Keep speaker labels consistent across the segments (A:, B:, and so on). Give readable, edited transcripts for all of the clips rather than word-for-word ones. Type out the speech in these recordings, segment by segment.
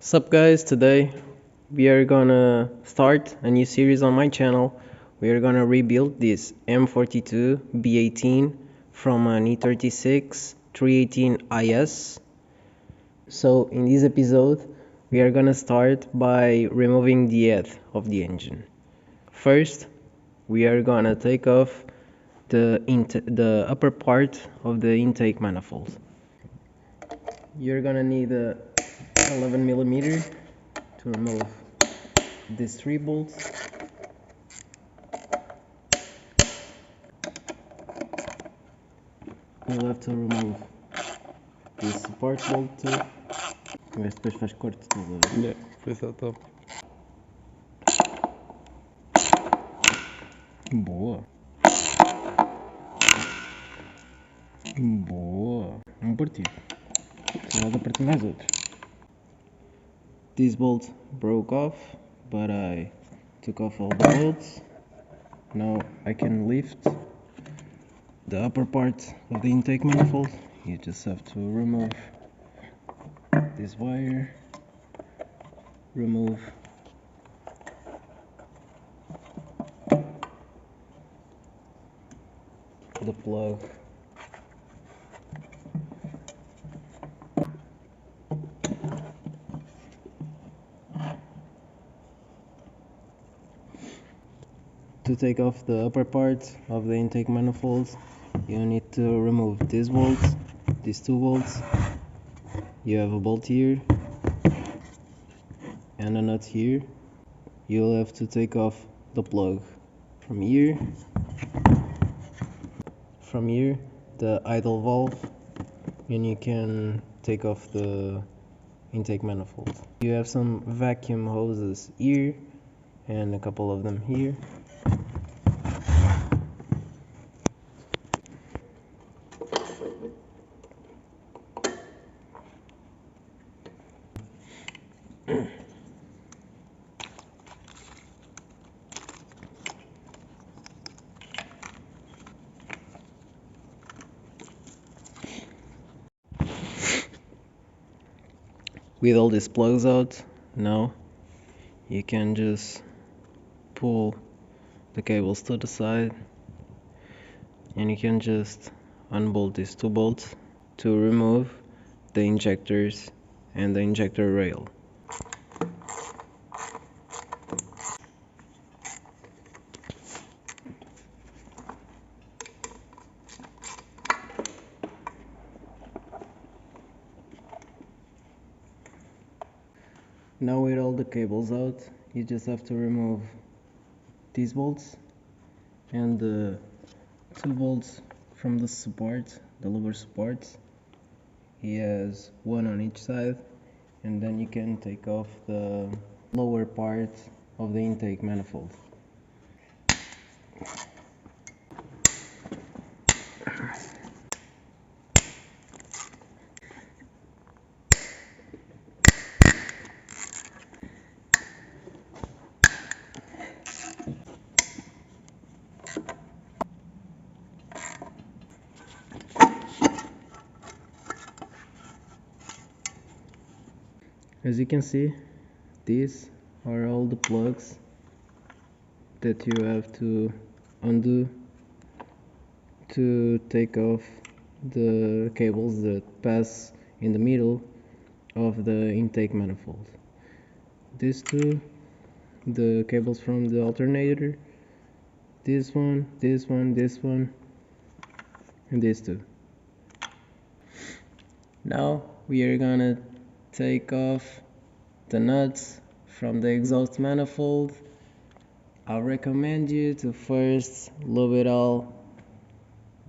A: Sup guys, today we are gonna start a new series on my channel. We are gonna rebuild this M42B18 from an E36 318 IS. So in this episode we are gonna start by removing the head of the engine. First we are gonna take off the upper part of the intake manifold. You're gonna need a 11mm to remove these 3 bolts. You'll have to remove this support bolt too. Mas depois faz corte, estás a ver?
B: Yeah, pois é, top.
A: Boa. Boa. Partido. Só dá partir mais outro. This bolt broke off, but I took off all the bolts. Now I can lift the upper part of the intake manifold. You just have to remove this wire, remove the plug, to take off the upper part of the intake manifold. You need to remove these bolts, these 2 bolts. You have a bolt here and a nut here. You'll have to take off the plug from here, the idle valve, and you can take off the intake manifold. You have some vacuum hoses here and a couple of them here. With all these plugs out, now you can just pull the cables to the side and you can just unbolt these 2 bolts to remove the injectors and the injector rail. Now with all the cables out, you just have to remove these bolts and the 2 bolts from the support, the lower supports. He has one on each side, and then you can take off the lower part of the intake manifold. As you can see, these are all the plugs that you have to undo to take off the cables that pass in the middle of the intake manifold. These two, the cables from the alternator, this one, and these two. Now we are gonna take off the nuts from the exhaust manifold. I recommend you to first lube it all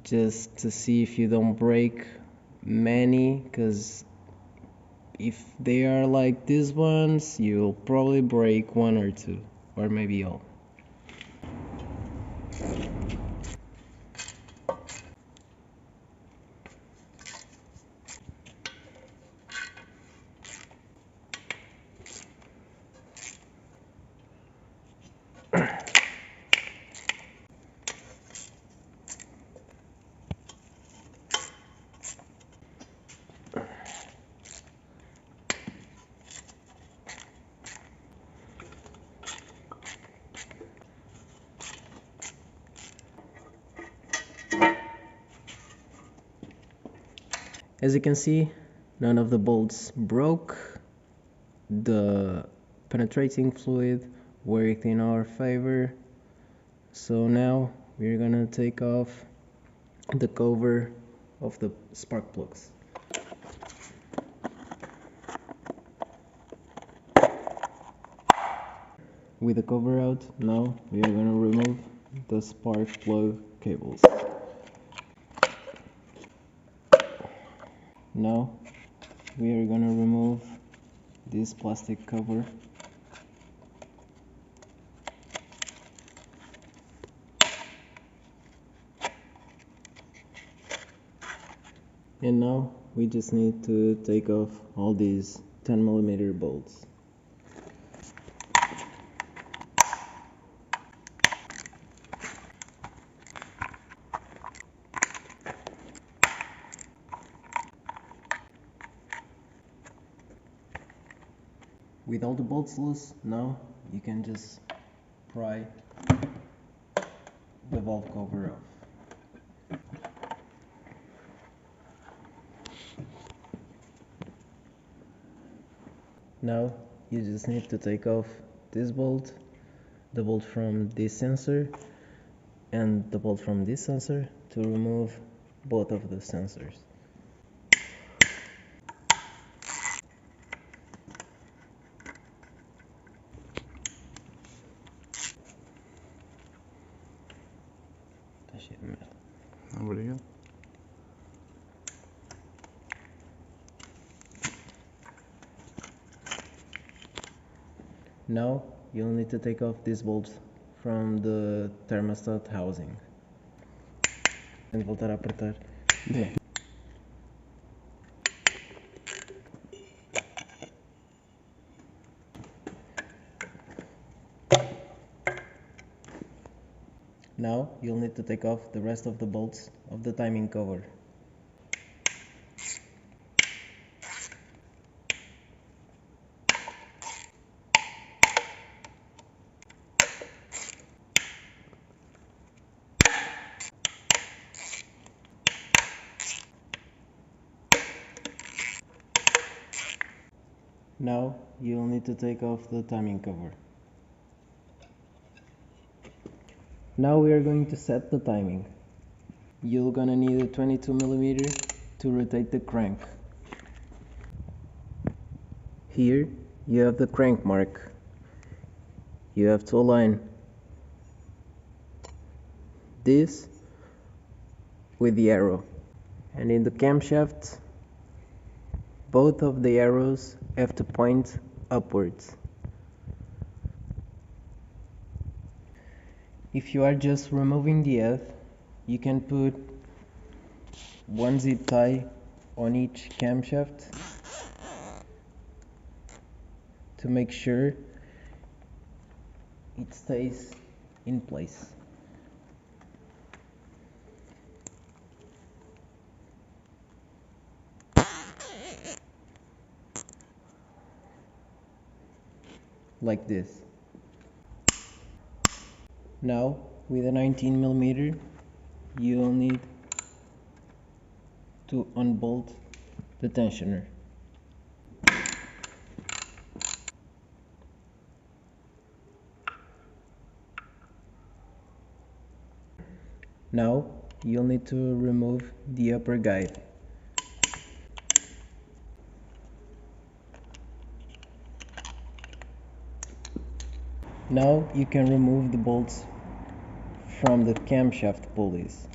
A: just to see if you don't break many, because if they are like these ones, you'll probably break 1 or 2, or maybe all. As you can see, none of the bolts broke. The penetrating fluid worked in our favor. So now we're gonna take off the cover of the spark plugs. With the cover out, now we are gonna remove the spark plug cables. Now we are gonna remove this plastic cover. And now we just need to take off all these 10mm bolts. With all the bolts loose, now you can just pry the valve cover off. Now you just need to take off this bolt, the bolt from this sensor, and the bolt from this sensor to remove both of the sensors.
B: Obrigado.
A: Now you'll need to take off these bolts from the thermostat housing. E voltar a apertar.
B: É.
A: Now you'll need to take off the rest of the bolts of the timing cover. Now you'll need to take off the timing cover. Now we are going to set the timing. You're gonna need a 22mm to rotate the crank. Here you have the crank mark. You have to align this with the arrow. And in the camshaft, both of the arrows have to point upwards. If you are just removing the head, you can put one zip tie on each camshaft to make sure it stays in place. Like this. Now with a 19mm you will need to unbolt the tensioner. Now you'll need to remove the upper guide. Now you can remove the bolts from the camshaft pulleys.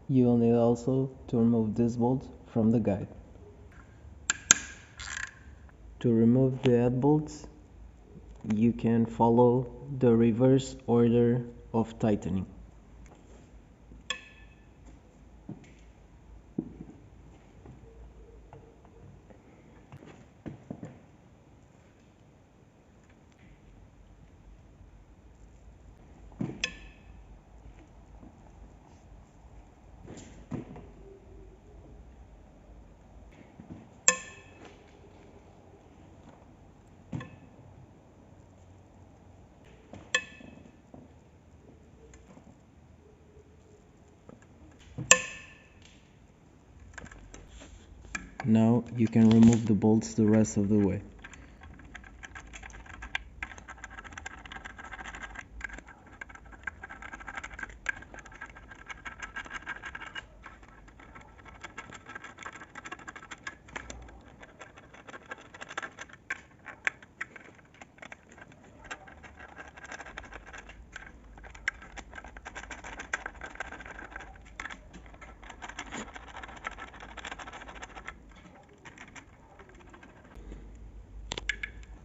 A: You will need also to remove this bolt from the guide. To remove the head bolts, you can follow the reverse order of tightening. Now you can remove the bolts the rest of the way.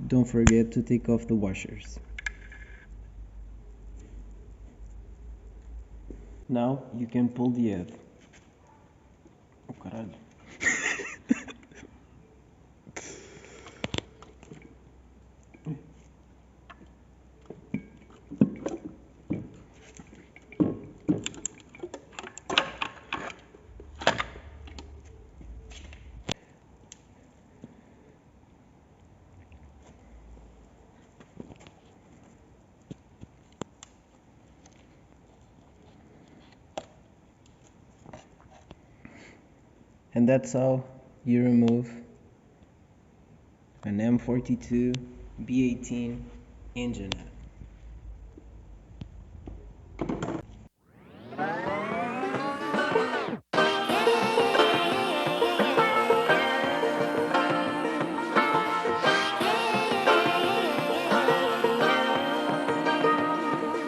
A: Don't forget to take off the washers. Now you can pull the head. Oh, caralho. And that's how you remove an M42 B18 engine head.